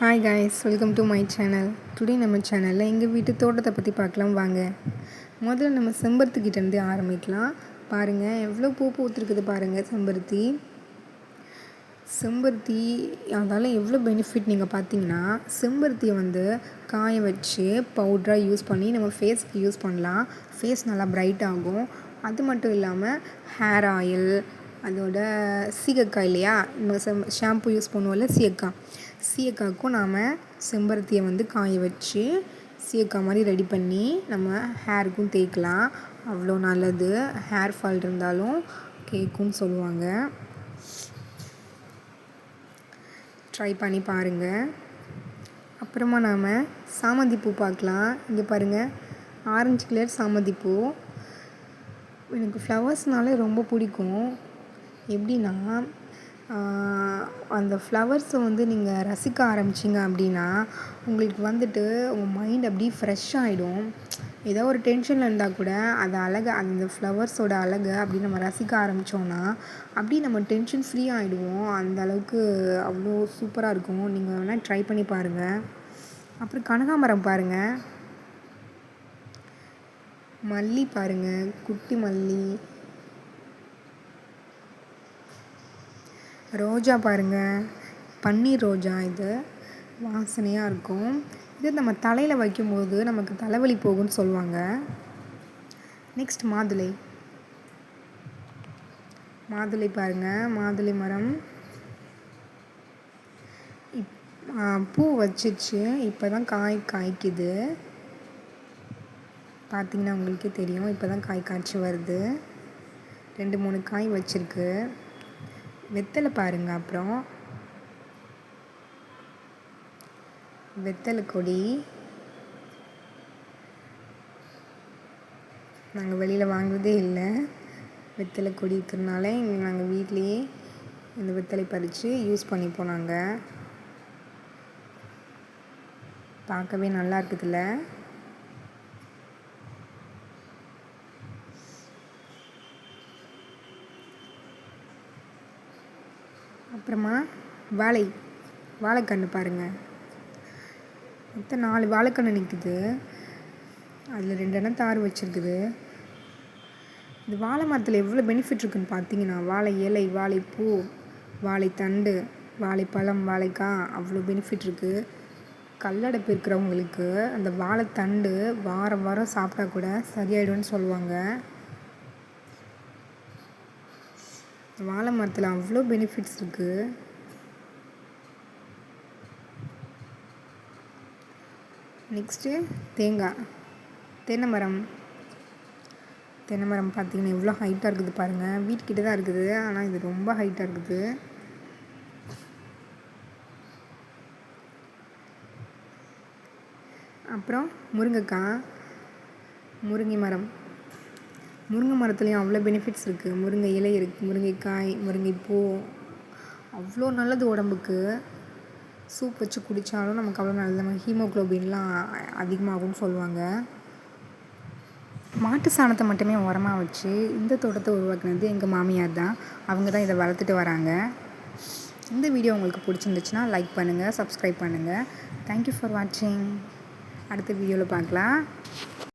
Hi guys, welcome to my channel. Today நம்ம சேனலில் எங்கள் வீட்டு தோட்டத்தை பற்றி பார்க்கலாம் வாங்க. முதல்ல நம்ம செம்பருத்திக்கிட்டேருந்து ஆரம்பிக்கலாம். பாருங்கள் எவ்வளோ பூ பூத்துருக்குது பாருங்கள். செம்பருத்தி அதால் எவ்வளோ பெனிஃபிட் நீங்கள் பார்த்தீங்கன்னா, செம்பருத்தியை காய வச்சு பவுட்ராக யூஸ் பண்ணி நம்ம ஃபேஸ்க்கு யூஸ் பண்ணலாம். ஃபேஸ் நல்லா பிரைட் ஆகும். அது மட்டும் இல்லாமல் ஹேர் ஆயில், அதோட சீயக்காய் இல்லையா, நம்ம ஷாம்பு யூஸ் பண்ணுவோம்ல, சீயக்காய்க்கும் நாம் செம்பருத்தியை காய வச்சு சீயக்காய் மாதிரி ரெடி பண்ணி நம்ம ஹேருக்கும் தேய்க்கலாம். அவ்வளோ நல்லது. ஹேர் ஃபால் இருந்தாலும் கேட்கும்னு சொல்லுவாங்க. ட்ரை பண்ணி பாருங்கள். அப்புறமா நாம் சாமந்திப்பூ பார்க்கலாம். இங்கே பாருங்கள், ஆரஞ்சு கலர் சாமந்திப்பூ. எனக்கு ஃப்ளவர்ஸ்னாலே ரொம்ப பிடிக்கும். எப்படின்னா, அந்த ஃப்ளவர்ஸை நீங்கள் ரசிக்க ஆரம்பிச்சிங்க அப்படின்னா உங்களுக்கு உங்கள் மைண்ட் அப்படியே ஃப்ரெஷ் ஆகிடும். ஏதோ ஒரு டென்ஷனில் இருந்தால் கூட அது அழகை, அந்த ஃப்ளவர்ஸோட அழகை அப்படி நம்ம ரசிக்க ஆரம்பித்தோன்னா அப்படியே நம்ம டென்ஷன் ஃப்ரீ ஆகிடுவோம். அந்த அளவுக்கு அவ்வளோ சூப்பராக இருக்கும். நீங்கள் வேணால் ட்ரை பண்ணி பாருங்கள். அப்புறம் கனகாமரம் பாருங்கள், மல்லி பாருங்கள், குட்டி மல்லி, ரோஜா பாருங்கள், பன்னீர் ரோஜா. இது வாசனையாக இருக்கும். இது நம்ம தலையில் வைக்கும்போது நமக்கு தலைவலி போகும்னு சொல்லுவாங்க. நெக்ஸ்ட் மாதுளை பாருங்கள், மாதுளை மரம் பூ வச்சிச்சு. இப்போ தான் காய்க்குது. பார்த்திங்கன்னா உங்களுக்கே தெரியும். இப்போ தான் காய் காய்ச்சி வருது. 2-3 காய் வச்சிருக்கு. வெத்தலை பாருங்கள். அப்புறம் வெத்தலை கொடி நாங்கள் வெளியில் வாங்குறதே இல்லை. வெத்தலை கொடி இருக்கிறனால நாங்கள் வீட்லேயே இந்த வெத்தலை பறித்து யூஸ் பண்ணிப்போம். நாங்கள் பார்க்கவே நல்லா இருக்குதுல்ல. அப்புறமா வாழைக்கன்று பாருங்கள். மொத்தம் 4 வாழைக்கன்று நிற்குது. அதில் 2 எண்ணம் தார் வச்சுருக்குது. இந்த வாழை மரத்தில் எவ்வளோ பெனிஃபிட் இருக்குதுன்னு பார்த்தீங்கன்னா, வாழை இலை, வாழைப்பூ, வாழைத்தண்டு, வாழைப்பழம், வாழைக்காய், அவ்வளோ பெனிஃபிட் இருக்குது. கல்லடைப்பு இருக்கிறவங்களுக்கு அந்த வாழைத்தண்டு வாரம் வாரம் சாப்பிட்டா கூட சரியாயிடும்னு சொல்லுவாங்க. வாழை மரத்தில் அவ்வளோ பெனிஃபிட்ஸ் இருக்குது. நெக்ஸ்ட்டு தென்னை மரம் பார்த்திங்கன்னா எவ்வளோ ஹைட்டாக இருக்குது பாருங்கள். வீட்டுக்கிட்ட தான் இருக்குது, ஆனால் இது ரொம்ப ஹைட்டாக இருக்குது. அப்புறம் முருங்கை மரத்துலேயும் அவ்வளோ பெனிஃபிட்ஸ் இருக்குது. முருங்கை இலை இருக்குது, முருங்கைக்காய், முருங்கைப்பூ அவ்வளோ நல்லது உடம்புக்கு. சூப் வச்சு குடித்தாலும் நமக்கு அவ்வளோ நல்லது. நம்ம ஹீமோக்ளோபின்லாம் அதிகமாகும்னு சொல்லுவாங்க. மாட்டு சாணத்தை மட்டுமே உரமாக வச்சு இந்த தோட்டத்தை உருவாக்குனது எங்கள் மாமியார் தான். அவங்க தான் இதை வளர்த்துட்டு வராங்க. இந்த வீடியோ உங்களுக்கு பிடிச்சிருந்துச்சுன்னா லைக் பண்ணுங்கள், சப்ஸ்கிரைப் பண்ணுங்கள். தேங்க்யூ ஃபார் வாட்சிங். அடுத்த வீடியோவில் பார்க்கலாம்.